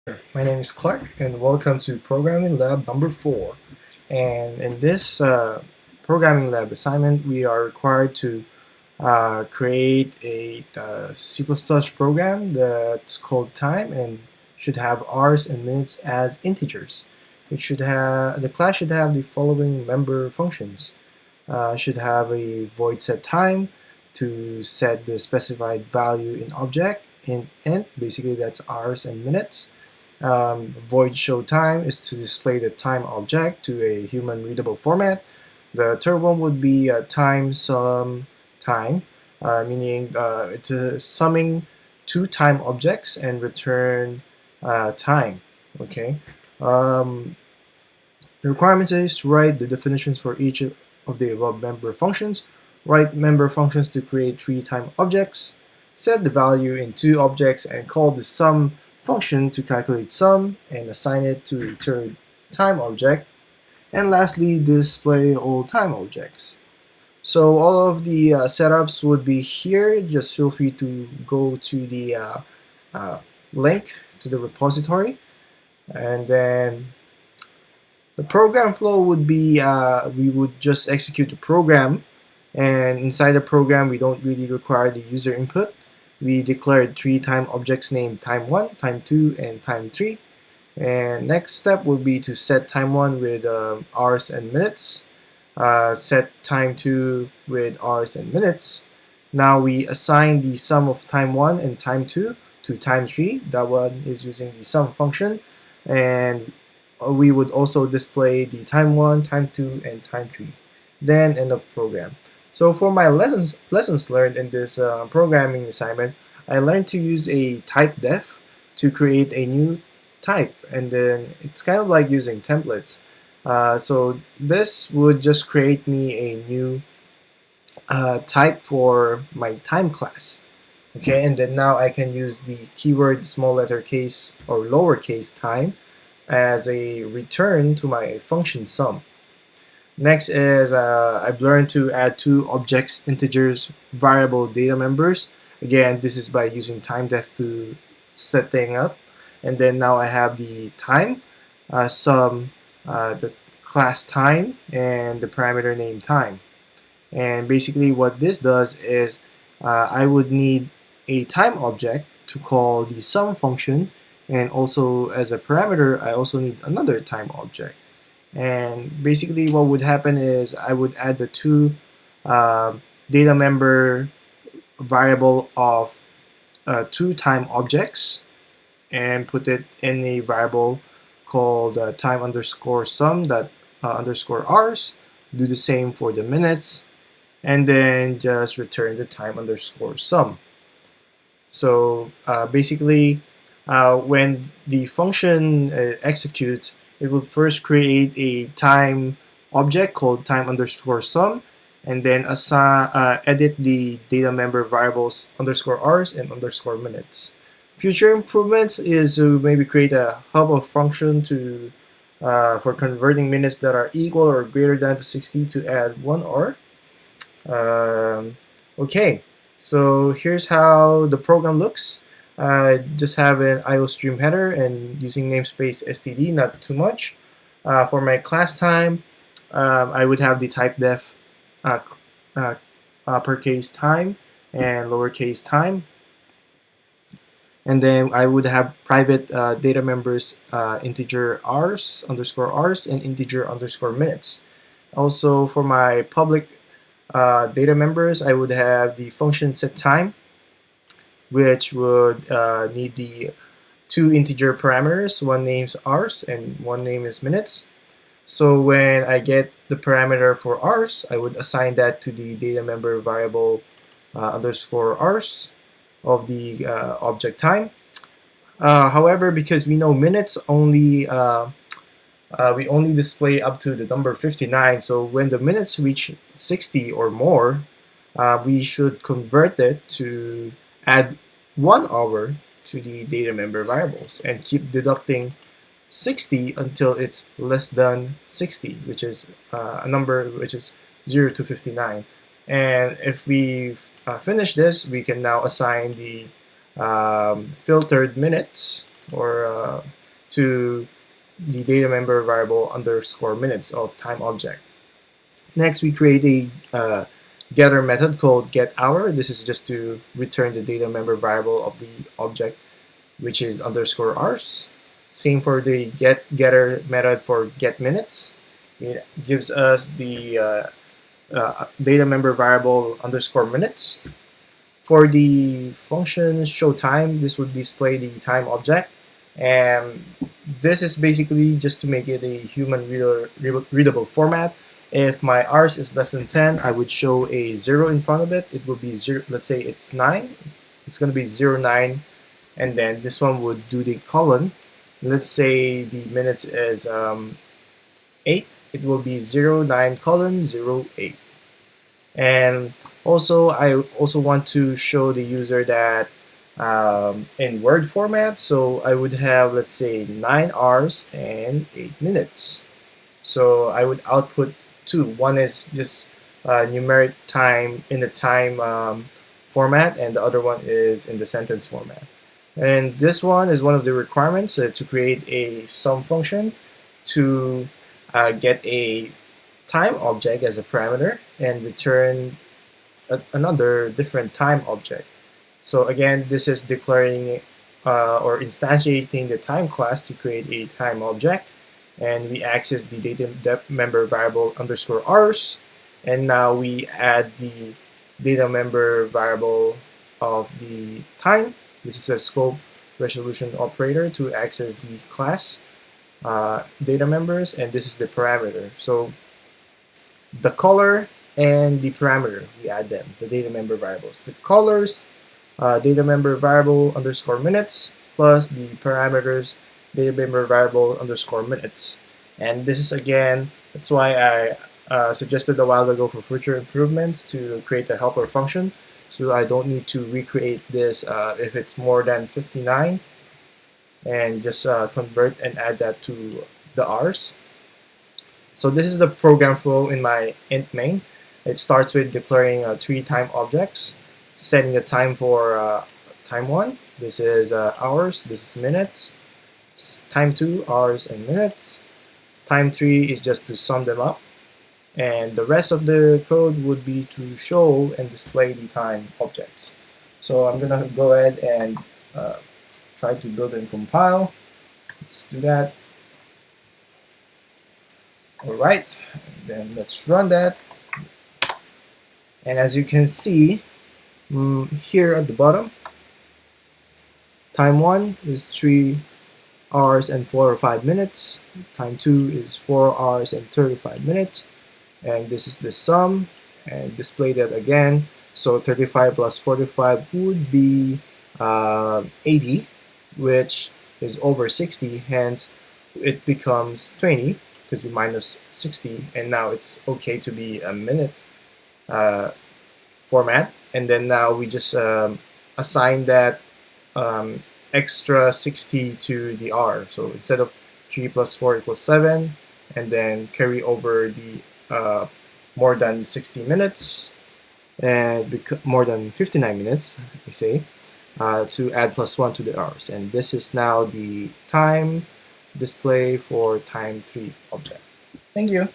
My name is Clark, and welcome to Programming Lab number 4. And in this Programming Lab assignment, we are required to create a C++ program that's called time and should have hours and minutes as integers. The class should have the following member functions. Should have a void set time to set the specified value in object in int. Basically, that's hours and minutes. Void show time is to display the time object to a human readable format. The third one would be time sum time, meaning it's summing two time objects and return time. Okay. The requirements is to write the definitions for each of the above member functions. Write member functions to create three time objects. Set the value in two objects and call the sum function to calculate sum and assign it to a third time object. And lastly, display all time objects. So all of the setups would be here. Just feel free to go to the link to the repository. And then the program flow would be we would just execute the program, and inside the program we don't really require the user input. We declared three time objects named time1, time2, and time3. And next step would be to set time1 with hours and minutes, set time2 with hours and minutes. Now we assign the sum of time1 and time2 to time3. That one is using the sum function, and we would also display the time1, time2, and time3. Then end of program. So for my lessons learned in this programming assignment, I learned to use a type def to create a new type, and then it's kind of like using templates. So this would just create me a new type for my time class. Okay, and then now I can use the keyword small letter case or lowercase time as a return to my function sum. Next is I've learned to add two objects, integers, variable data members. Again, this is by using time def to set thing up. And then now I have the time, sum, the class time, and the parameter name time. And basically what this does is I would need a time object to call the sum function, and also as a parameter I also need another time object. And basically what would happen is I would add the two data member variable of two time objects and put it in a variable called time underscore sum that underscore hours. Do the same for the minutes, and then just return the time underscore sum. So basically when the function executes, it will first create a time object called time underscore sum, and then edit the data member variables underscore hours and underscore minutes. Future improvements is to maybe create a hub of function to for converting minutes that are equal or greater than to 60 to add 1 hour. Okay, so here's how the program looks. Just have an IOStream header and using namespace std, not too much. For my class time, I would have the type def uppercase time and lowercase time. And then I would have private data members integer hours underscore hours and integer underscore minutes. Also for my public data members, I would have the function set time, which would need the two integer parameters. One name is hours and one name is minutes. So when I get the parameter for hours, I would assign that to the data member variable underscore hours of the object time. However, because we know minutes only we only display up to the number 59, so when the minutes reach 60 or more, we should convert it to add 1 hour to the data member variables and keep deducting 60 until it's less than 60, which is a number which is 0 to 59. And if we finish this, we can now assign the filtered minutes or to the data member variable underscore minutes of time object. Next, we create a getter method called getHour. This is just to return the data member variable of the object, which is underscore hours. Same for the getter method for getMinutes. It gives us the data member variable underscore minutes. For the function show time, this would display the time object, and this is basically just to make it a human readable format. If my hours is less than 10, I would show a 0 in front of it. It would be 0, let's say it's 9. It's going to be 09, and then this one would do the colon. Let's say the minutes is 8. It will be 09 colon 08. And also, I also want to show the user that in Word format, so I would have, let's say, 9 hours and 8 minutes. So I would output two. One is just numeric time in the time format, and the other one is in the sentence format. And this one is one of the requirements to create a sum function to get a time object as a parameter and return another different time object. So again, this is declaring or instantiating the time class to create a time object, and we access the data member variable underscore hours, and now we add the data member variable of the time. This is a scope resolution operator to access the class data members, and this is the parameter. So the color and the parameter, we add them, the data member variables. The colors, data member variable underscore minutes, plus the parameters, data member variable underscore minutes. And this is, again, that's why I suggested a while ago for future improvements to create a helper function, so I don't need to recreate this if it's more than 59, and just convert and add that to the hours. So this is the program flow in my int main. It starts with declaring 3 time objects, setting the time for time 1. This is hours, this is minutes. Time 2, hours and minutes. Time 3 is just to sum them up. And the rest of the code would be to show and display the time objects. So I'm going to go ahead and try to build and compile. Let's do that. Alright, then let's run that. And as you can see here at the bottom, time 1 is 3 hours and 4 or 5 minutes. Time 2 is 4 hours and 35 minutes. And this is the sum, and display that again. So 35 plus 45 would be 80, which is over 60, hence it becomes 20 because we minus 60, and now it's okay to be a minute format. And then now we just assign that extra 60 to the R. So instead of 3 plus 4 equals 7, and then carry over the more than 60 minutes and more than 59 minutes, I say, to add plus 1 to the hours. And this is now the time display for time 3 object. Thank you.